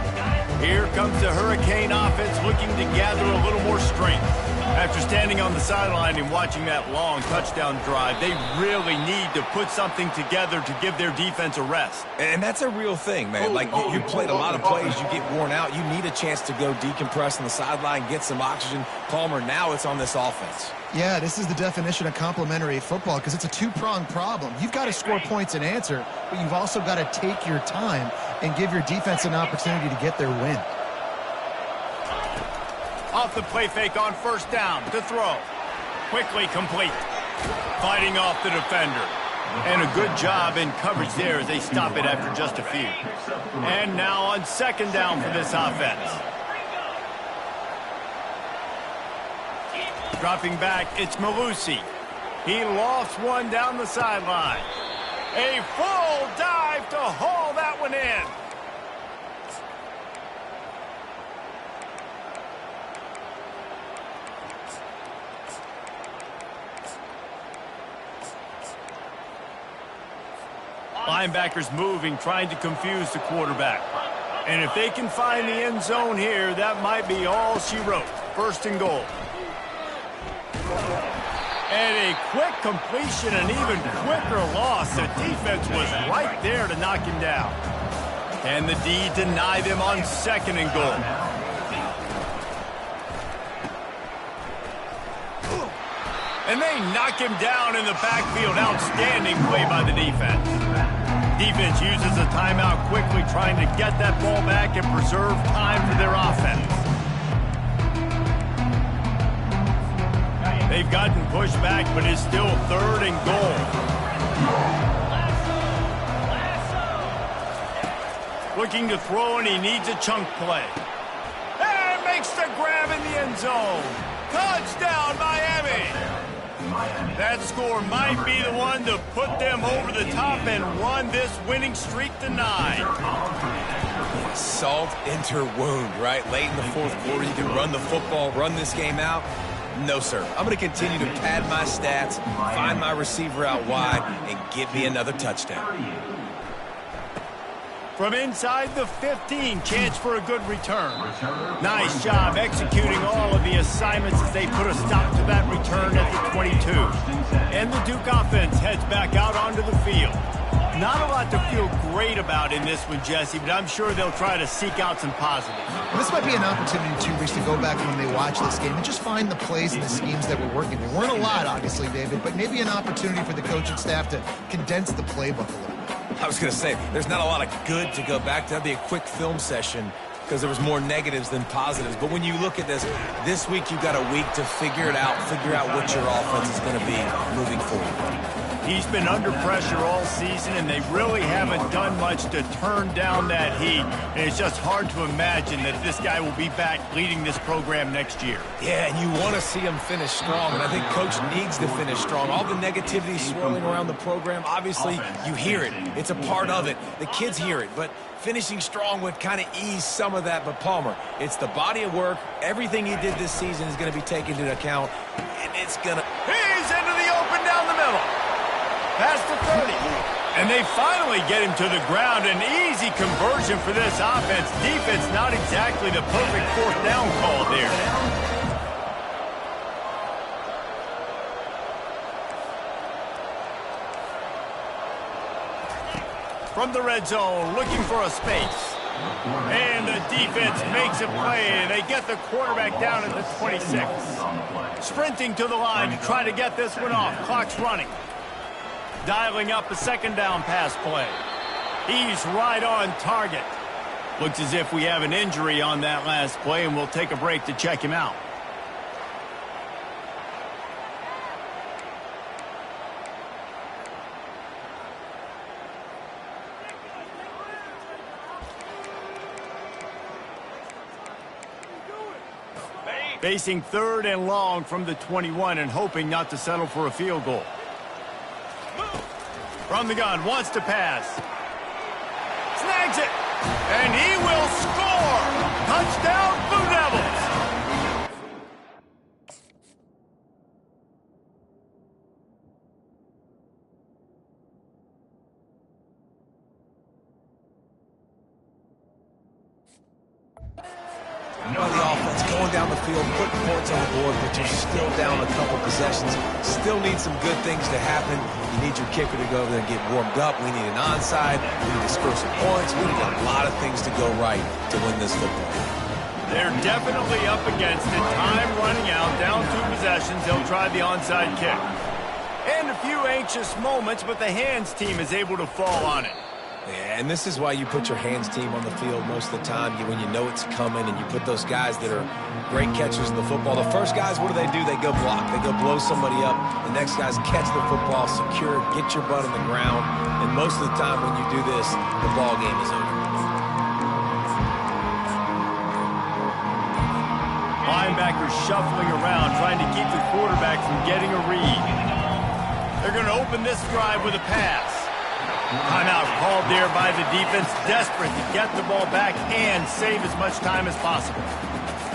Here comes the Hurricane offense looking to gather a little more strength. After standing on the sideline and watching that long touchdown drive, they really need to put something together to give their defense a rest. And that's a real thing, man. Like, you played a lot of plays, you get worn out. You need a chance to go decompress on the sideline, get some oxygen. Palmer, now it's on this offense. Yeah, this is the definition of complementary football because it's a two-pronged problem. You've got to score points and answer, but you've also got to take your time and give your defense an opportunity to get their win. Off the play fake on first down to throw. Quickly complete. Fighting off the defender. And a good job in coverage there as they stop it after just a few. And now on second down for this offense. Dropping back, it's Malusi. He lofts one down the sideline. A full dive to haul that one in. Linebackers moving, trying to confuse the quarterback. And if they can find the end zone here, that might be all she wrote. First and goal. And a quick completion, an even quicker loss. The defense was right there to knock him down. And the D deny them on second and goal. And they knock him down in the backfield. Outstanding play by the defense. Defense uses a timeout quickly, trying to get that ball back and preserve time for their offense. They've gotten pushed back, but it's still 3rd and goal. Looking to throw, and he needs a chunk play. And makes the grab in the end zone. Touchdown, Miami! That score might be the one to put them over the top and run this winning streak to 9. Salt into wound, right? Late in the 4th quarter, you can run the football, run this game out. No, sir. I'm going to continue to pad my stats, find my receiver out wide, and get me another touchdown. From inside the 15, chance for a good return. Nice job executing all of the assignments as they put a stop to that return at the 22. And the Duke offense heads back out onto the field. Not a lot to feel great about in this one, Jesse, but I'm sure they'll try to seek out some positives. Well, this might be an opportunity, too, Reese, to go back when they watch this game and just find the plays and the schemes that were working. There weren't a lot, obviously, David, but maybe an opportunity for the coaching staff to condense the playbook a little bit. I was going to say, there's not a lot of good to go back to. That'd be a quick film session because there was more negatives than positives. But when you look at this week you got a week to figure it out, figure out what your offense is going to be moving forward. He's been under pressure all season, and they really haven't done much to turn down that heat. And it's just hard to imagine that this guy will be back leading this program next year. Yeah, and you want to see him finish strong, and I think Coach needs to finish strong. All the negativity swirling around the program, obviously, you hear it. It's a part of it. The kids hear it, but finishing strong would kind of ease some of that. But Palmer, it's the body of work. Everything he did this season is going to be taken into account, and it's going to... He's into the open down the middle. Past the 30. And they finally get him to the ground. An easy conversion for this offense. Defense not exactly the perfect 4th down call there. From the red zone, looking for a space. And the defense makes a play. They get the quarterback down at the 26. Sprinting to the line to try to get this one off. Clock's running. Dialing up a 2nd down pass play. He's right on target. Looks as if we have an injury on that last play, and we'll take a break to check him out. Facing 3rd and long from the 21 and hoping not to settle for a field goal. From the gun, wants to pass. Snags it. And he will score. Touchdown, Blue Devils. By the offense going down the field, putting points on the board, but you're still down a couple possessions. Still need some good things to happen. You need your kicker to go over there and get warmed up. We need an onside. We need to score some points. We need a lot of things to go right to win this football. They're definitely up against it. Time running out, down 2 possessions. They'll try the onside kick. And a few anxious moments, but the hands team is able to fall on it. Yeah, and this is why you put your hands team on the field most of the time when you know it's coming, and you put those guys that are great catchers of the football. The first guys, what do? They go block. They go blow somebody up. The next guys catch the football, secure, get your butt on the ground. And most of the time when you do this, the ball game is over. Linebackers shuffling around, trying to keep the quarterback from getting a read. They're going to open this drive with a pass. Timeout called there by the defense, desperate to get the ball back and save as much time as possible.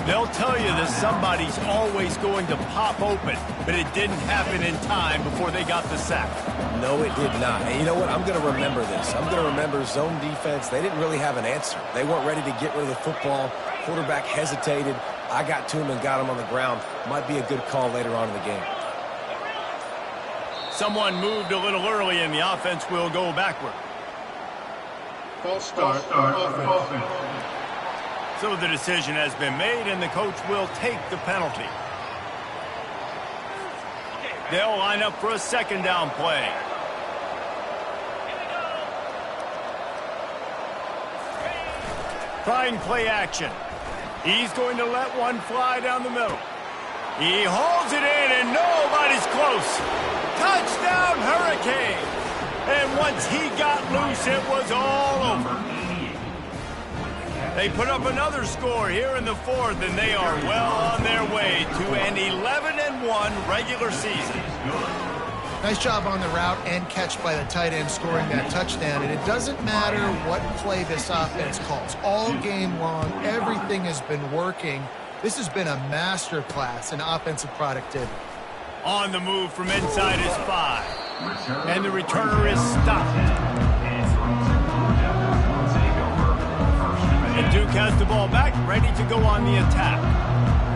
They'll tell you that somebody's always going to pop open, but it didn't happen in time before they got the sack. No, it did not. And you know what? I'm going to remember this. I'm going to remember zone defense. They didn't really have an answer. They weren't ready to get rid of the football. Quarterback hesitated. I got to him and got him on the ground. Might be a good call later on in the game. Someone moved a little early, and the offense will go backward. False start. Offense. So the decision has been made, and the coach will take the penalty. They'll line up for a 2nd down play. Trying play action. He's going to let one fly down the middle. He holds it in, and nobody's close. Touchdown, Hurricane! And once he got loose, it was all over. They put up another score here in the fourth, and they are well on their way to an 11-1 regular season. Nice job on the route and catch by the tight end scoring that touchdown. And it doesn't matter what play this offense calls. All game long, everything has been working. This has been a master class in offensive productivity. On the move from inside his 5. And the returner is stopped. And Duke has the ball back, ready to go on the attack.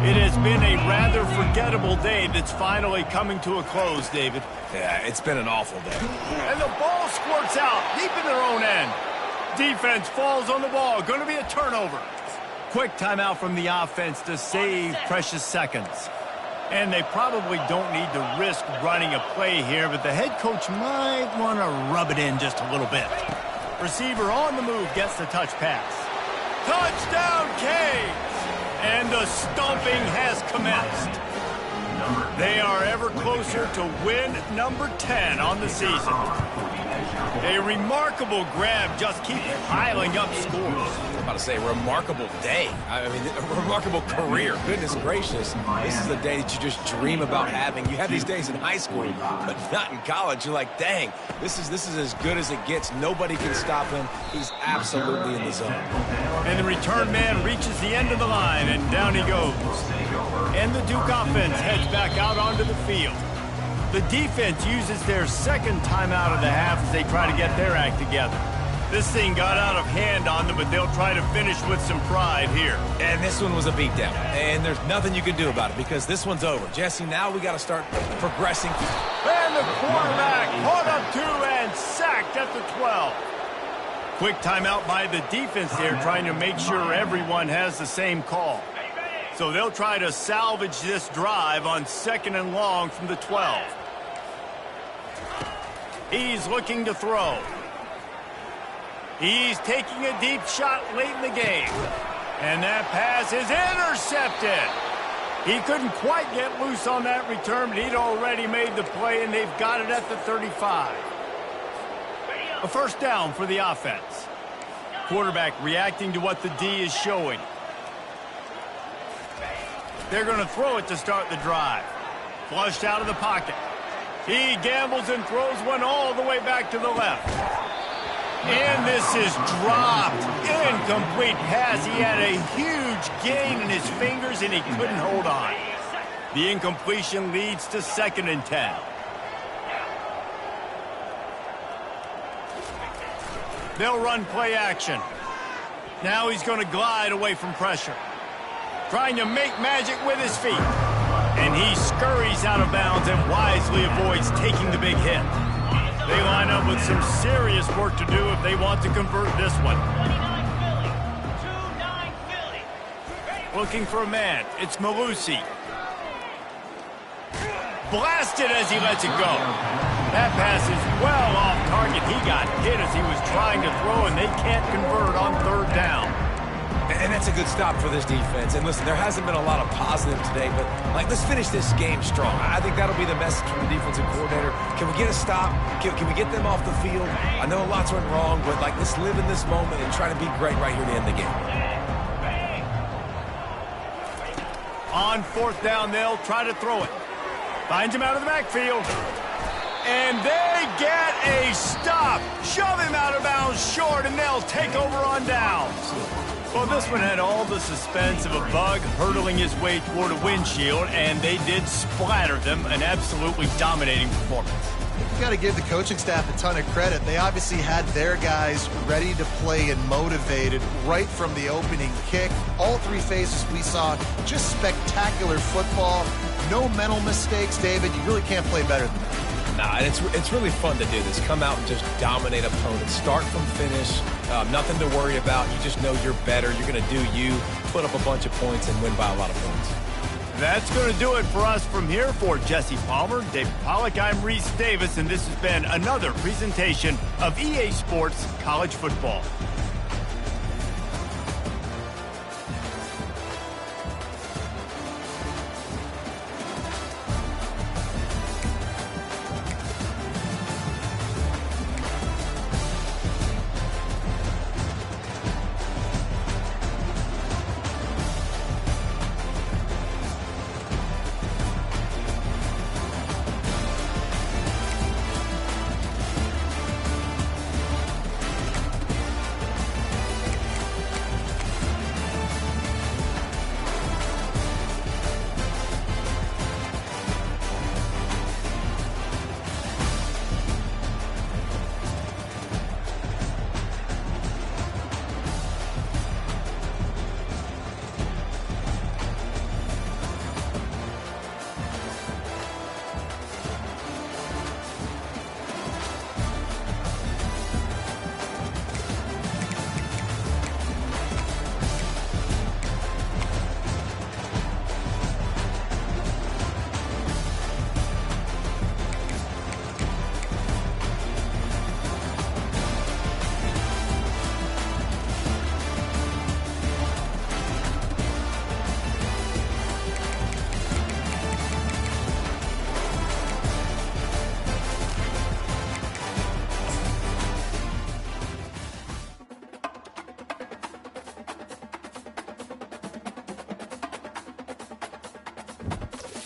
It has been a rather forgettable day that's finally coming to a close, David. Yeah, it's been an awful day. And the ball squirts out deep in their own end. Defense falls on the ball. Going to be a turnover. Quick timeout from the offense to save precious seconds. And they probably don't need to risk running a play here, but the head coach might want to rub it in just a little bit. Receiver on the move gets the touch pass. Touchdown, Canes! And the stomping has commenced. They are ever closer to win number 10 on the season. A remarkable grab just keeps piling up scores. I'm about to say, remarkable day. I mean, a remarkable career. Goodness gracious. This is the day that you just dream about having. You have these days in high school, but not in college. You're like, dang, this is as good as it gets. Nobody can stop him. He's absolutely in the zone. And the return man reaches the end of the line, and down he goes. And the Duke offense heads back out onto the field. The defense uses their second timeout of the half as they try to get their act together. This thing got out of hand on them, but they'll try to finish with some pride here. And this one was a beatdown. And there's nothing you can do about it because this one's over. Jesse, now we got to start progressing. And the quarterback caught up to and sacked at the 12. Quick timeout by the defense there, trying to make sure everyone has the same call. So they'll try to salvage this drive on 2nd and long from the 12. He's looking to throw. He's taking a deep shot late in the game. And that pass is intercepted. He couldn't quite get loose on that return, but he'd already made the play, and they've got it at the 35. A first down for the offense. Quarterback reacting to what the D is showing. They're going to throw it to start the drive. Flushed out of the pocket. He gambles and throws one all the way back to the left. And this is dropped. Incomplete pass. He had a huge gain in his fingers, and he couldn't hold on. The incompletion leads to 2nd and 10. They'll run play action. Now he's going to glide away from pressure. Trying to make magic with his feet. And he scurries out of bounds and wisely avoids taking the big hit. They line up with some serious work to do if they want to convert this one. Looking for a man. It's Malusi. Blasted as he lets it go. That pass is well off target. He got hit as he was trying to throw, and they can't convert on 3rd down. And that's a good stop for this defense. And listen, there hasn't been a lot of positive today, but let's finish this game strong. I think that'll be the message from the defensive coordinator. Can we get a stop? Can we get them off the field? I know lots went wrong, but let's live in this moment and try to be great right here to end the game. On 4th down, they'll try to throw it. Finds him out of the backfield. And they get a stop. Shove him out of bounds short, and they'll take over on downs. Well, this one had all the suspense of a bug hurtling his way toward a windshield, and they did splatter them. An absolutely dominating performance. You got to give the coaching staff a ton of credit. They obviously had their guys ready to play and motivated right from the opening kick. All 3 phases we saw, just spectacular football. No mental mistakes, David. You really can't play better than that. Nah, and it's really fun to do this. Come out and just dominate opponents. Start from finish. Nothing to worry about. You just know you're better. You're going to do you, put up a bunch of points, and win by a lot of points. That's going to do it for us from here. For Jesse Palmer, David Pollack, I'm Reese Davis, and this has been another presentation of EA Sports College Football.